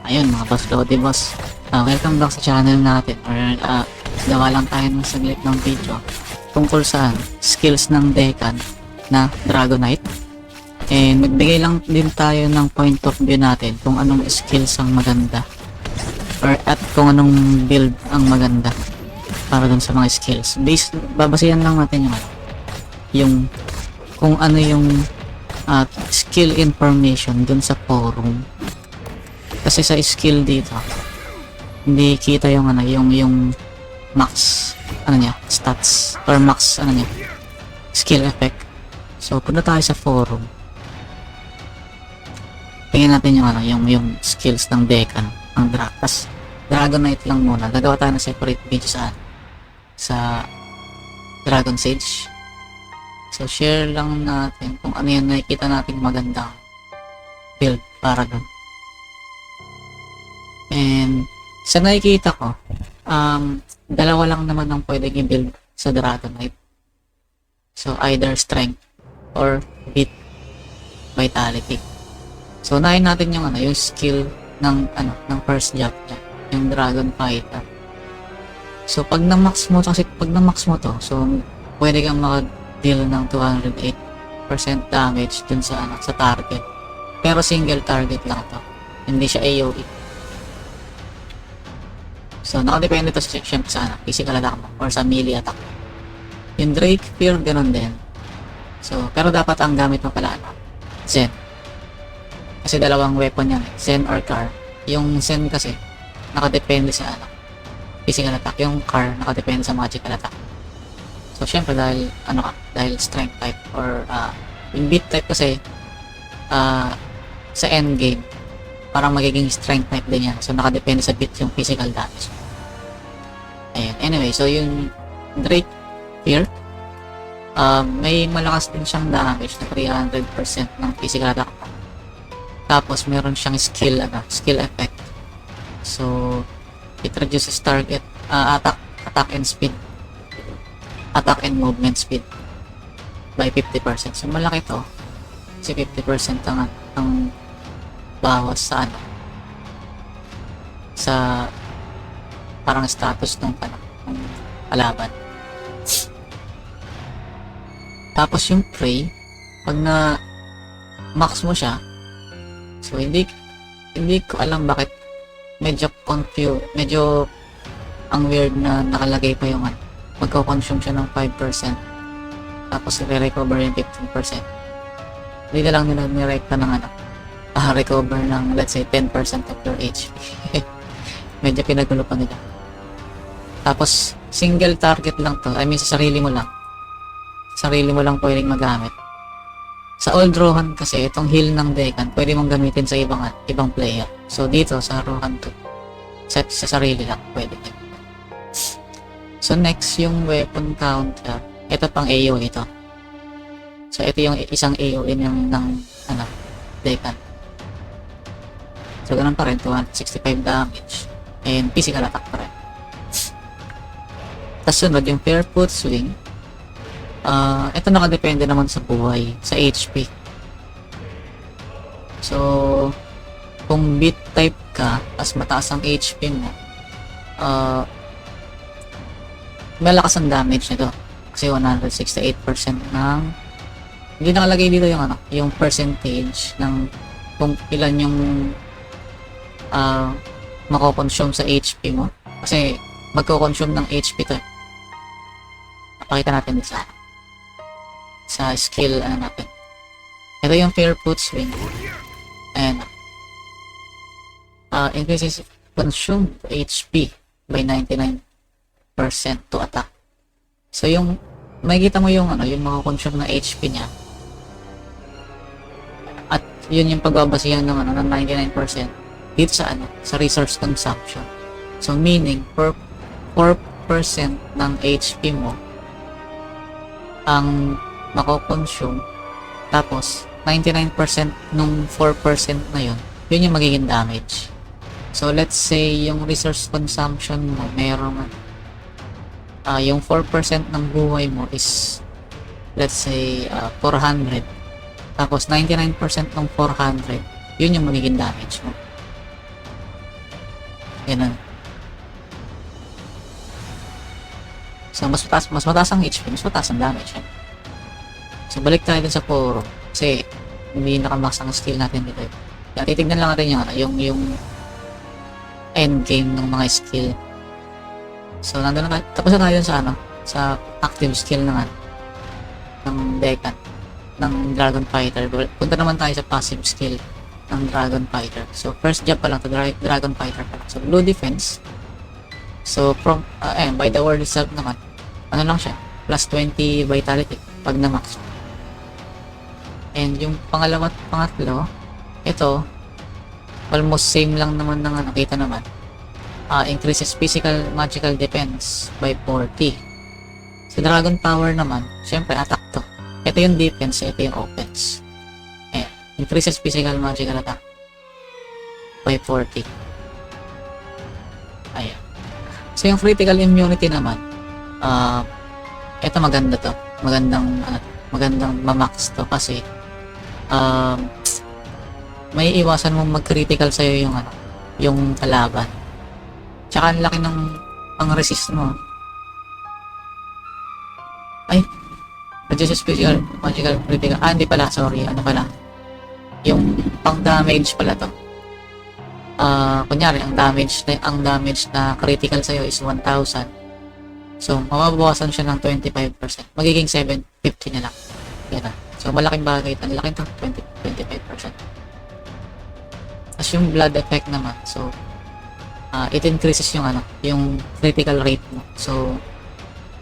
Ayun mga boss Lodi boss, welcome back sa channel natin or gawa lang tayo ng saglit ng video tungkol sa skills ng Decan na Dragonite, and magbigay lang din tayo ng point of view natin kung anong skills ang maganda or at kung anong build ang maganda para dun sa mga skills. Babasihan lang natin yung kung ano yung skill information dun sa forum. Kasi sa skill dito, hindi kita yung yung max stats or max skill effect. So punta tayo sa forum. Tingnan natin yung skills ng Decan, ang Dragonite lang muna. Gagawa tayo ng separate video sa Dragon Sage. So share lang natin kung ano yung nakikita natin magandang build para dun. And sa nakikita ko, dalawa lang naman ang pwedeng i-build sa Dragonite. So either strength or beat vitality. So unahin natin yung skill ng first job niya, yung Dragon Fighter. So pag na-max mo to, so pwede kang maka-deal ng 208% damage dun sa target. Pero single target lang to. Hindi siya AoE. So, nakadepende to siyempre sa physical attack mo or sa melee attack. Yung Drake Fear, ganun din. So, pero dapat ang gamit mo pala Zen. Kasi dalawang weapon yan, Zen or Car. Yung Zen kasi, nakadepende sa physical attack. Yung Car, nakadepende sa magical attack. So, syempre dahil, dahil strength type or yung beat type kasi, sa endgame, parang magiging strength type din yan. So, nakadepende sa beat yung physical damage. Ayan. Anyway, so yung Drake here, may malakas din siyang damage na 300% ng physical attack. Tapos, meron siyang skill effect. So, it reduces target, attack and speed. Attack and movement speed by 50%. So, malaki to. Kasi 50% ang bawas sa parang status ng kalaban. Tapos yung Prey, pag na max mo siya, so hindi ko alam bakit medyo ang weird na nakalagay pa yung magko-consume siya ng 5%, tapos i-recover yung 15%. Hindi na lang nila nirekta ng recover ng let's say 10% of your HP. Medyo pinagulo pa nila. Tapos single target lang to, I mean sa sarili mo lang pwedeng magamit. Sa old Rohan kasi itong heal ng Decan pwede mong gamitin sa ibang player. So dito sa Rohan 2 sa sarili lang pwede. So next yung weapon counter, ito pang AoE ito. So ito yung isang AoE ng Decan. So ganun pa rin, 265 damage and physical attack pa rin. Tapos sunod yung Fairfoot Swing. Ito nakadepende naman sa buhay, sa HP. So kung beat type ka, as mataas ang HP mo, malakas ang damage nito. Kasi 168% ng, hindi nakalagay dito yung percentage ng kung ilan yung mako-consume sa HP mo. Kasi magko-consume ng HP to. Pakita natin sa skill natin. Ito yung Fairfoot Swing. And increases consumed HP by 99% to attack. So yung makikita mo yung mako-consume na HP niya. At yun yung pagbabasihan ng 99% dito sa resource consumption. So meaning 4% ng HP mo ang mako-consume, tapos 99% nung 4% na yun yung magiging damage. So let's say yung resource consumption mo merong yung 4% ng buhay mo is let's say 400, tapos 99% ng 400 yun yung magiging damage mo. Ganun. So, mas mataas ang HP, mas mataas ang damage. So, balik tayo dun sa Poro. Kasi, hindi nakamax ang skill natin dito. Kaya, titignan lang natin yung end game ng mga skill. So, nandun na tayo. Tapos na tayo sa active skill ng Decan, ng Dragon Fighter. Punta naman tayo sa passive skill ng Dragon Fighter. So, first job pa lang to Dragon Fighter pa lang. So, blue defense. So, from, by the word itself naman, ano lang siya, plus 20 vitality pag na-max. And yung pangalawa at pangatlo, ito, almost same lang naman ng kita naman. Increases physical magical defense by 40. Sa Dragon Power naman, syempre attack to. Ito yung defense, ito yung offense. Increases physical magical attack by 40. Ayan. So yung critical immunity naman, ito maganda to. Magandang mamax to kasi may iwasan mong mag-critical sa'yo yung kalaban. Tsaka ang laki ng pang-resist mo. Ay, reduces physical magical critical. Hindi pala, sorry. Ano pala? Yung pang-damage pala to. Kunyari, ang damage na critical sa'yo is 1,000. So, mababawasan siya ng 25%. Magiging 750 na lang. Yan. So, malaking bagay ito. Malaking ito, 25%. As yung blood effect naman, so, it increases yung critical rate mo. So,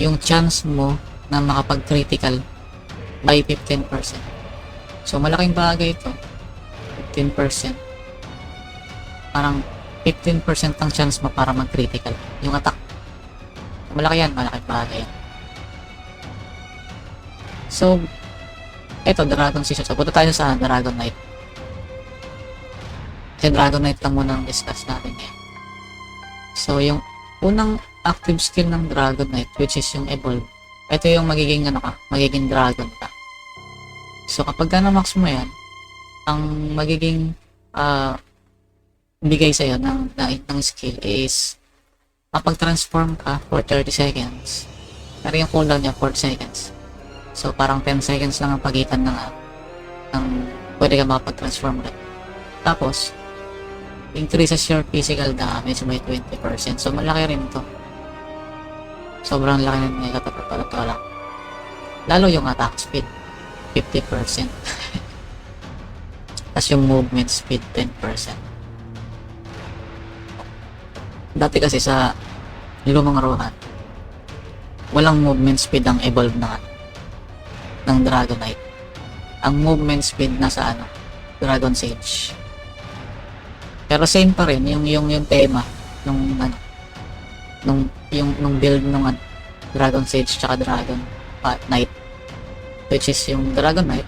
yung chance mo na makapag-critical by 15%. So, malaking bagay ito. 15%. Parang 15% ang chance mo para mag-critical. Yung attack. Malaki yan, malaking bagay yan. So, eto, Dragon Season. So, punta tayo sa Dragon Knight. Kasi Dragon Knight lang muna ang discuss natin ngayon. So, yung unang active skill ng Dragon Knight, which is yung Evolve, ito yung magiging magiging Dragon ka. So, kapag na-max mo yan, ang magiging bigay sa'yo ng skill is mapag-transform ka for 30 seconds. Pero yung cooldown niya 4 seconds. So, parang 10 seconds lang ang pagitan ng pwede ka makapag-transform ulit. Tapos, increases your physical damage by 20%. So, malaki rin to. Sobrang laki rin nila to lang. Lalo yung attack speed, 50%. Tapos yung movement speed, 10%. Dati kasi sa lumang Rohan, walang movement speed ang evolve ng Dragon Knight. Ang movement speed nasa Dragon Sage. Pero same pa rin yung tema nung build ng Dragon Sage tsaka Dragon Knight, which is yung Dragon Knight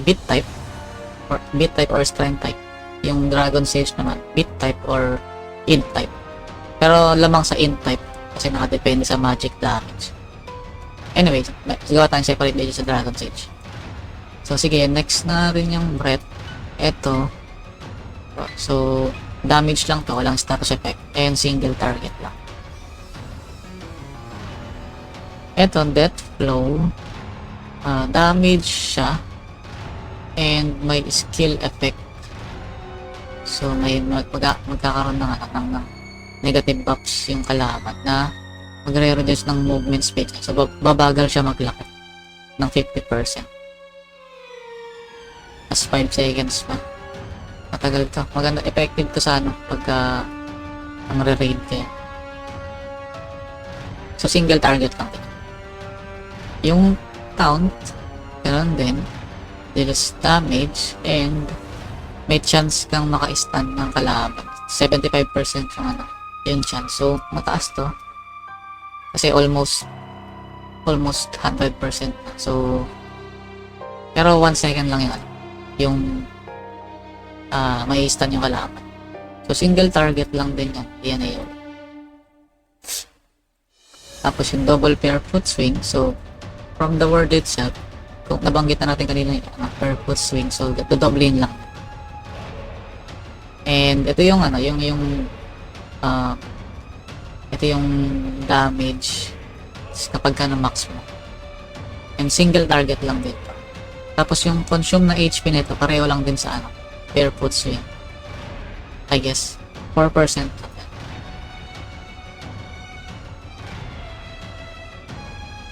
beat type or strength type. Yung Dragon Sage naman beat type or int type. Pero lamang sa int type kasi nakadepende sa magic damage. Anyway, sigawa tayong separate video sa Dragon Sage. So sige, next na rin yung breath. Eto, so damage lang to, walang status effect and single target lang. Eto, death flow, damage siya and may skill effect. So may magkakaroon ng negative buffs yung kalaban na magre-reduce ng movement speed. So babagal siya maglakad ng 50%. As 5 seconds pa. Matagal to. Maganda, effective to sa pagka ang re-raid kayo. So single target lang din. Yung count, ganoon din, deals damage and may chance kang maka-stun ng kalaban. 75% yung chance. So mataas to. Kasi almost 100% na. So pero 1 second lang yung may stun yung kalaban. So single target lang din yan. Yan yun. Tapos yung double pair foot swing. So from the word itself, kung nabanggit na natin kanina yung pair foot swing, so dodoblin lang. And ito yung ano, uh, ito yung damage kapag ka na-max mo. And single target lang dito. Tapos yung consume na HP nito, pareho lang din sa ano, barefoot swing. I guess, 4%.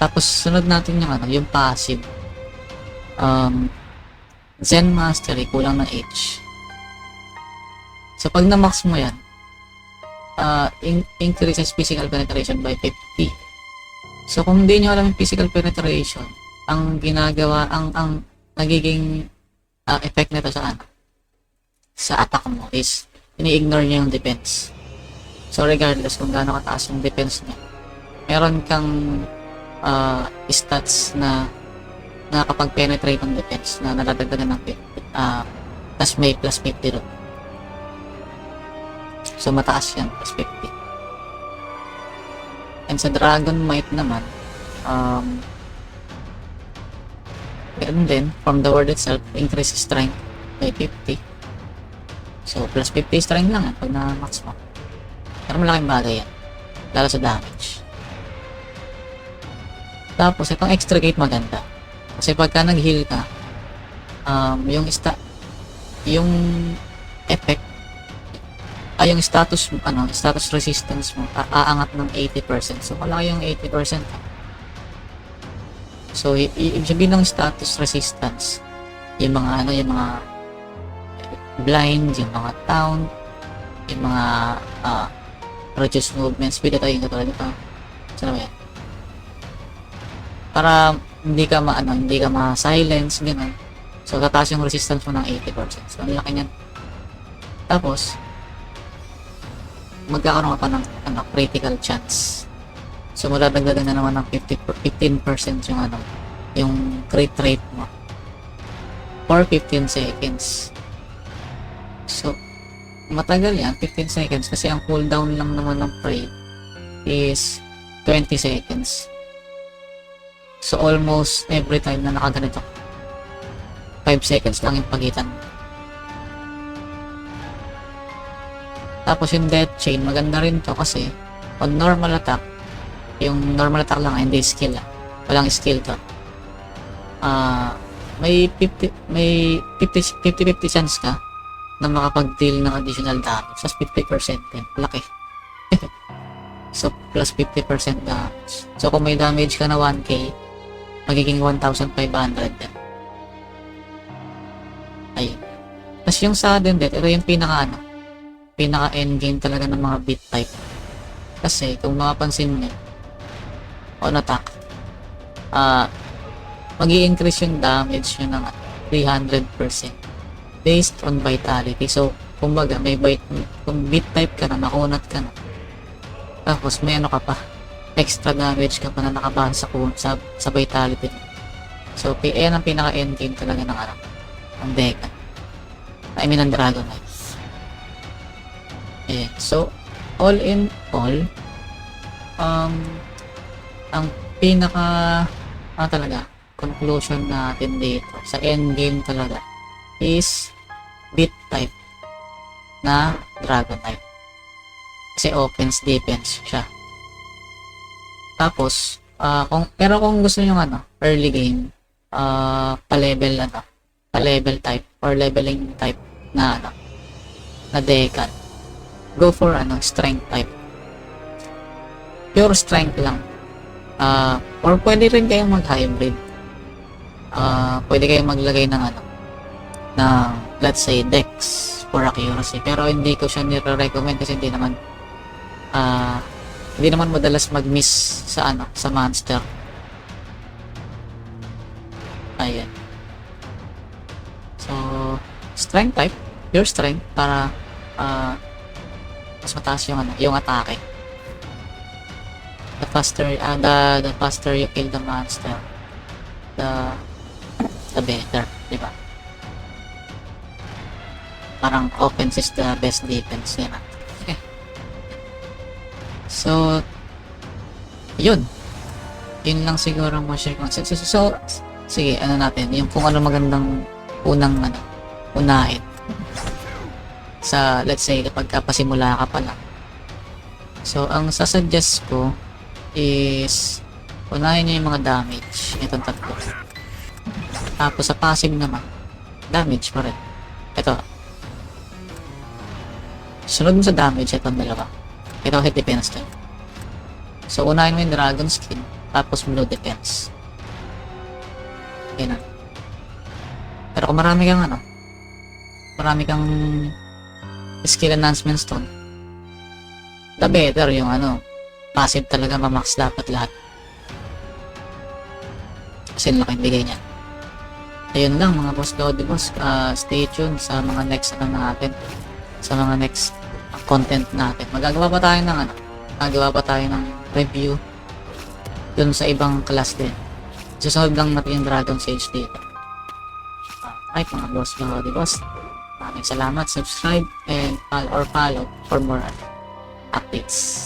Tapos sunod natin yung ano, yung passive. Zen Mastery, kulang ng H. So pag na-max mo yan, increases physical penetration by 50. So kung hindi nyo alam yung physical penetration, ang ginagawa, ang nagiging effect nito sa ano, sa attack mo is ini-ignore niya yung defense. So regardless kung gaano kataas yung defense niya, meron kang stats na nakakapag-penetrate ng defense na nadadagdagan ng plus may 50 doon. So mataas yan, plus 50. And sa Dragon Might naman, and then from the word itself, increase strength by 50. So plus 50 strength lang yan pag na-max mo. Pero malaking bagay yan, lalo sa damage. Tapos itong extricate maganda kasi pagka nag-heal ka, yung effect yung status resistance mo aangat ng 80%. So malaki yung 80%. So ibig sabihin ng status resistance, yung mga blind, yung mga taunt, yung mga reduced movement speed, ito yung katulad nito. Saan ba yan? Para hindi ka ma-silence, gano'n. So tataas yung resistance mo ng 80%. So ang laki niyan. Tapos magkakaroon ka pa ng critical chance. So madadagdagan na naman ng 15% yung crit rate mo for 15 seconds. So matagal yan, 15 seconds, kasi ang cooldown lang naman ng spray is 20 seconds. So almost every time na nakaganito, 5 seconds lang yung pagitan. Tapos yung Death Chain, maganda rin to kasi on normal attack, yung normal attack lang, hindi skill, walang skill to, may 50-50 chance ka na makapag-deal ng additional damage. Plus 50% din, laki. So plus 50% damage. So kung may damage ka na 1k, magiging 1,500 din. Ayun. Tapos yung sudden death, ito yung pinaka endgame talaga ng mga beat type. Kasi kung mapapansin nyo, on attack, mag-i-increase yung damage nyo ng 300% based on vitality. So kumbaga kung beat type ka na, makunat ka na, tapos may ka pa, extra damage ka pa na nakabasa sa vitality. So yan ang pinaka endgame talaga ng Deca, ng Dragon Knight. So all in all, ang pinaka talaga conclusion natin dito sa endgame talaga is beat type na Dragon Knight, kasi offense defense siya. Tapos kung gusto niyo early game, pa-level type or leveling type na Decan, go for strength type, pure strength lang. Or pwede rin kayong mag-hybrid. Pwede kayong maglagay ng let's say Dex for accuracy, pero hindi ko siya nire-recommend kasi hindi naman madalas mag-miss sa monster. Ayan. So strength type, pure strength, para mas mataas yung atake. The faster you kill the monster, the better, di ba? Parang offense is the best defense, yan. Okay. So yun lang siguro mo share ko. So sige, natin yung kung ano magandang unahin. sa, let's say, kapag pasimula ka pa lang. So, ang sasuggest ko is unahin nyo yung mga damage. Itong tatlo. Tapos sa passive naman, damage pa rin. Ito. Sunod mo sa damage, itong dalawa. Ito hit defense din. So, unahin mo yung dragon skin, tapos blue defense. Okay na. Pero kung marami kang skill enhancement stone, the better yung passive talaga, mamax dapat lahat. Kasi laking bigay niya. Ayun lang mga boss Lodi boss, stay tuned sa mga next natin, sa mga next content natin. Magagawa pa tayo ng review dun sa ibang class din. Susunod lang natin yung Dragon Sage dito. Alright mga boss Lodi boss, maraming salamat, subscribe and follow for more updates.